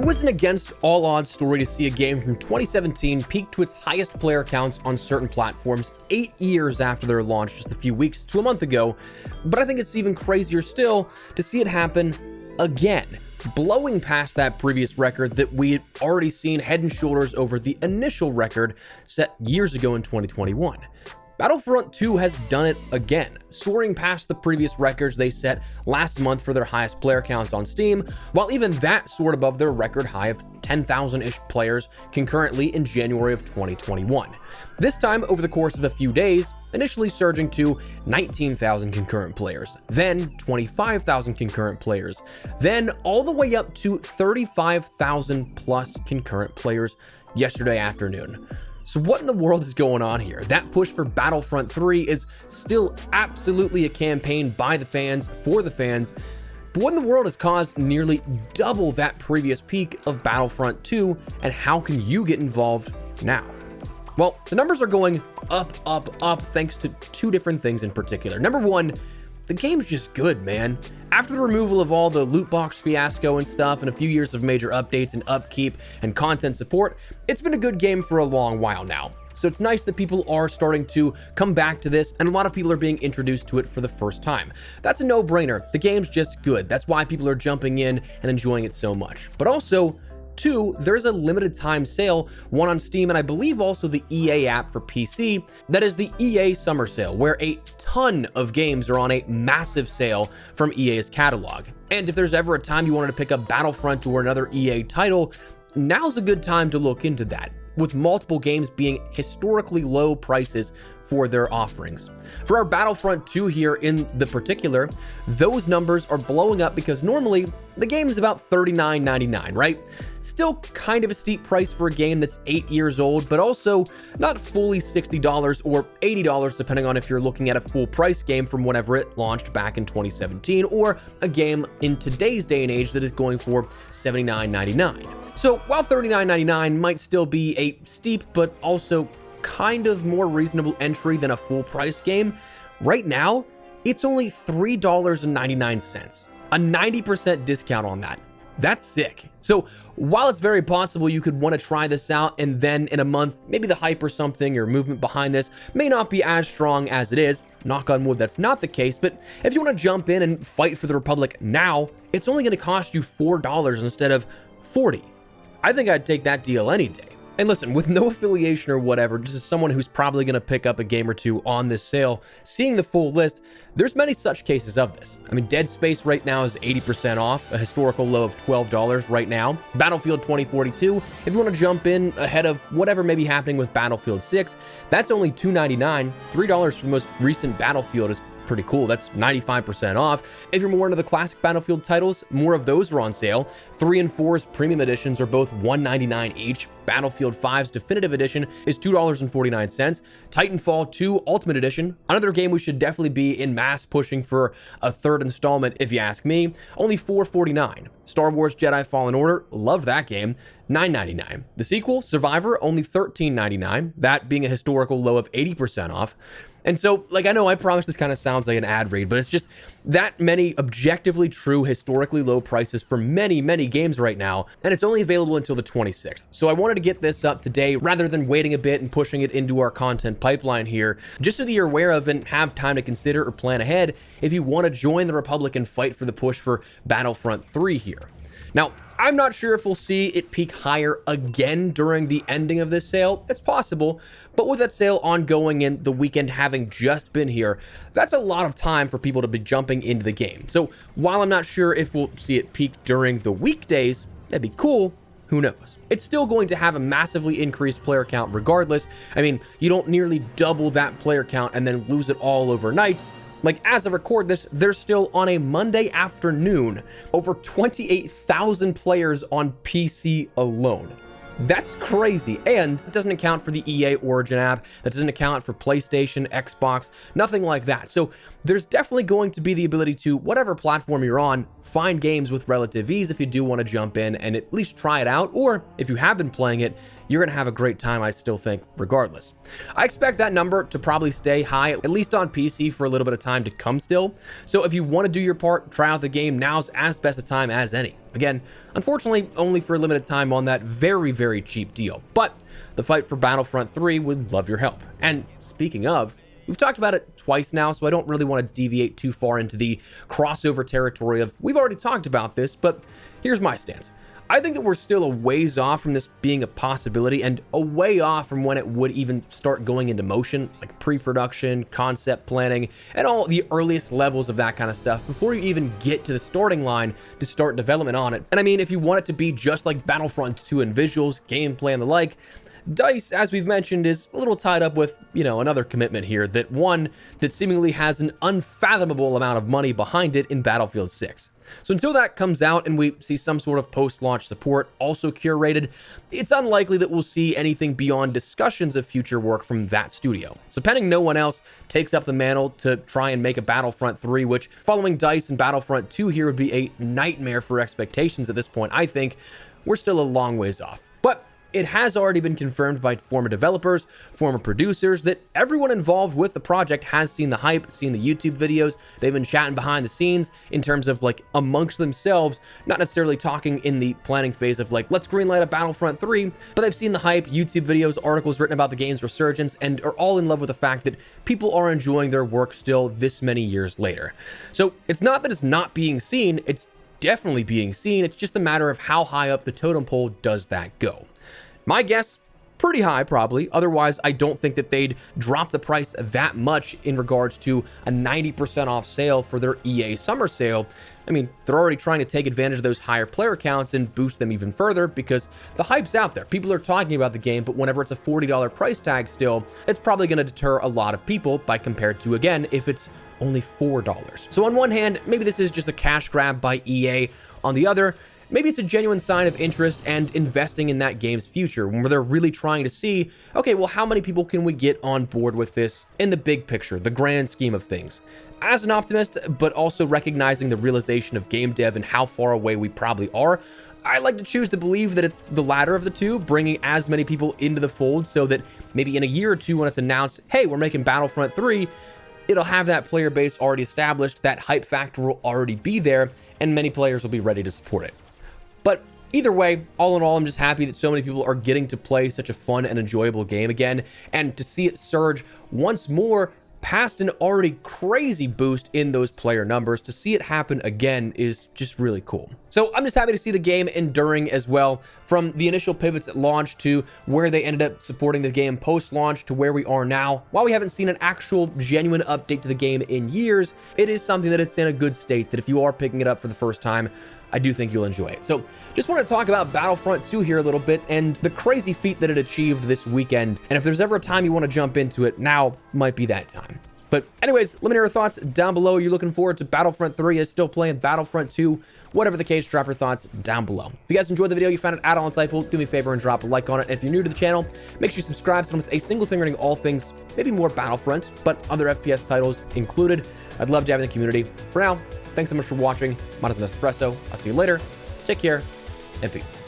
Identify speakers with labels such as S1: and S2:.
S1: was an against all odds story to see a game from 2017 peak to its highest player counts on certain platforms 8 years after their launch just a few weeks to a month ago, but I think it's even crazier still to see it happen again, blowing past that previous record that we had already seen head and shoulders over the initial record set years ago in 2021. Battlefront 2 has done it again, soaring past the previous records they set last month for their highest player counts on Steam, while even that soared above their record high of 10,000-ish players concurrently in January of 2021. This time over the course of a few days, initially surging to 19,000 concurrent players, then 25,000 concurrent players, then all the way up to 35,000 plus concurrent players yesterday afternoon. So what in the world is going on here? That push for Battlefront 3 is still absolutely a campaign by the fans, for the fans, but what in the world has caused nearly double that previous peak of Battlefront 2, and how can you get involved now? Well, the numbers are going up, up, up thanks to two different things in particular. Number one, the game's just good, man. After the removal of all the loot box fiasco and stuff and a few years of major updates and upkeep and content support, it's been a good game for a long while now. So it's nice that people are starting to come back to this, and a lot of people are being introduced to it for the first time. That's a no-brainer. The game's just good. That's why people are jumping in and enjoying it so much. But also, two, there's a limited time sale, one on Steam and I believe also the EA app for PC, that is the EA Summer Sale, where a ton of games are on a massive sale from EA's catalog. And if there's ever a time you wanted to pick up Battlefront or another EA title, now's a good time to look into that, with multiple games being historically low prices for their offerings. For our Battlefront 2 here in the particular, those numbers are blowing up because normally the game is about $39.99, right? Still kind of a steep price for a game that's 8 years old, but also not fully $60 or $80 depending on if you're looking at a full price game from whenever it launched back in 2017, or a game in today's day and age that is going for $79.99. So while $39.99 might still be a steep but also kind of more reasonable entry than a full price game, right now it's only $3.99, a 90% discount on that. That's sick. So while it's very possible you could want to try this out and then in a month maybe the hype or something or movement behind this may not be as strong as it is, knock on wood that's not the case, but if you want to jump in and fight for the Republic now, it's only going to cost you $4 instead of $40. I think I'd take that deal any day. And listen, with no affiliation or whatever, just as someone who's probably going to pick up a game or two on this sale, seeing the full list, there's many such cases of this. I mean, Dead Space right now is 80% off, a historical low of $12 right now. Battlefield 2042, if you want to jump in ahead of whatever may be happening with Battlefield 6, that's only $2.99. $3 for the most recent Battlefield is pretty cool. That's 95% off. If you're more into the classic Battlefield titles, more of those are on sale. 3 and 4's premium editions are both $1.99 each. Battlefield 5's definitive edition is $2.49. Titanfall 2 Ultimate Edition, another game we should definitely be in mass pushing for a third installment if you ask me, only $4.49. Star Wars Jedi Fallen Order, love that game, $9.99. The sequel, Survivor, only $13.99, that being a historical low of 80% off. And so, like, I know I promise this kind of sounds like an ad read, but it's just that many objectively true, historically low prices for many, many games right now, and it's only available until the 26th. So I wanted to get this up today rather than waiting a bit and pushing it into our content pipeline here, just so that you're aware of and have time to consider or plan ahead if you want to join the Republic and fight for the push for Battlefront 3 here. Now, I'm not sure if we'll see it peak higher again during the ending of this sale. It's possible, but with that sale ongoing and the weekend having just been here, that's a lot of time for people to be jumping into the game. So while I'm not sure if we'll see it peak during the weekdays, that'd be cool. Who knows? It's still going to have a massively increased player count regardless. I mean, you don't nearly double that player count and then lose it all overnight. Like, as I record this, there's still on a Monday afternoon over 28,000 players on PC alone. That's crazy, and it doesn't account for the EA Origin app, that doesn't account for PlayStation, Xbox, nothing like that. So there's definitely going to be the ability to, whatever platform you're on, find games with relative ease if you do want to jump in and at least try it out, or if you have been playing it, you're going to have a great time, I still think, regardless. I expect that number to probably stay high, at least on PC, for a little bit of time to come still. So if you want to do your part, try out the game, now's as best a time as any. Again, unfortunately, only for a limited time on that very, very cheap deal. But the fight for Battlefront 3 would love your help. And speaking of, we've talked about it twice now, so I don't really want to deviate too far into the crossover territory of we've already talked about this, but here's my stance. I think that we're still a ways off from this being a possibility and a way off from when it would even start going into motion, like pre-production, concept planning, and all the earliest levels of that kind of stuff before you even get to the starting line to start development on it. And I mean, if you want it to be just like Battlefront 2 in visuals, gameplay, and the like, DICE, as we've mentioned, is a little tied up with, another commitment here, that seemingly has an unfathomable amount of money behind it in Battlefield 6. So until that comes out and we see some sort of post-launch support also curated, it's unlikely that we'll see anything beyond discussions of future work from that studio. So pending no one else takes up the mantle to try and make a Battlefront 3, which following DICE and Battlefront 2 here would be a nightmare for expectations at this point, I think we're still a long ways off. But it has already been confirmed by former developers, former producers, that everyone involved with the project has seen the hype, seen the YouTube videos. They've been chatting behind the scenes in terms of amongst themselves, not necessarily talking in the planning phase of let's greenlight a Battlefront 3, but they've seen the hype, YouTube videos, articles written about the game's resurgence, and are all in love with the fact that people are enjoying their work still this many years later. So it's not that it's not being seen, it's definitely being seen. It's just a matter of how high up the totem pole does that go. My guess, pretty high probably. Otherwise, I don't think that they'd drop the price that much in regards to a 90% off sale for their EA summer sale. I mean, they're already trying to take advantage of those higher player counts and boost them even further because the hype's out there. People are talking about the game, but whenever it's a $40 price tag still, it's probably going to deter a lot of people by compared to, again, if it's only $4. So on one hand, maybe this is just a cash grab by EA. On the other, maybe it's a genuine sign of interest and investing in that game's future, where they're really trying to see, okay, well, how many people can we get on board with this in the big picture, the grand scheme of things? As an optimist, but also recognizing the realization of game dev and how far away we probably are, I like to choose to believe that it's the latter of the two, bringing as many people into the fold so that maybe in a year or two when it's announced, hey, we're making Battlefront 3, it'll have that player base already established, that hype factor will already be there, and many players will be ready to support it. But either way, all in all, I'm just happy that so many people are getting to play such a fun and enjoyable game again, and to see it surge once more past an already crazy boost in those player numbers, to see it happen again is just really cool. So I'm just happy to see the game enduring as well, from the initial pivots at launch to where they ended up supporting the game post-launch to where we are now. While we haven't seen an actual genuine update to the game in years, it is something that it's in a good state that if you are picking it up for the first time, I do think you'll enjoy it. So just want to talk about Battlefront 2 here a little bit and the crazy feat that it achieved this weekend. And if there's ever a time you want to jump into it, now might be that time. But anyways, let me know your thoughts down below. Are you looking forward to Battlefront 3? Is still playing Battlefront 2? Whatever the case, drop your thoughts down below. If you guys enjoyed the video, you found it at all insightful, do me a favor and drop a like on it. And if you're new to the channel, make sure you subscribe so you don't miss a single thing regarding all things, maybe more Battlefront, but other FPS titles included. I'd love to have you in the community. For now, thanks so much for watching. Mine is an espresso. I'll see you later. Take care and peace.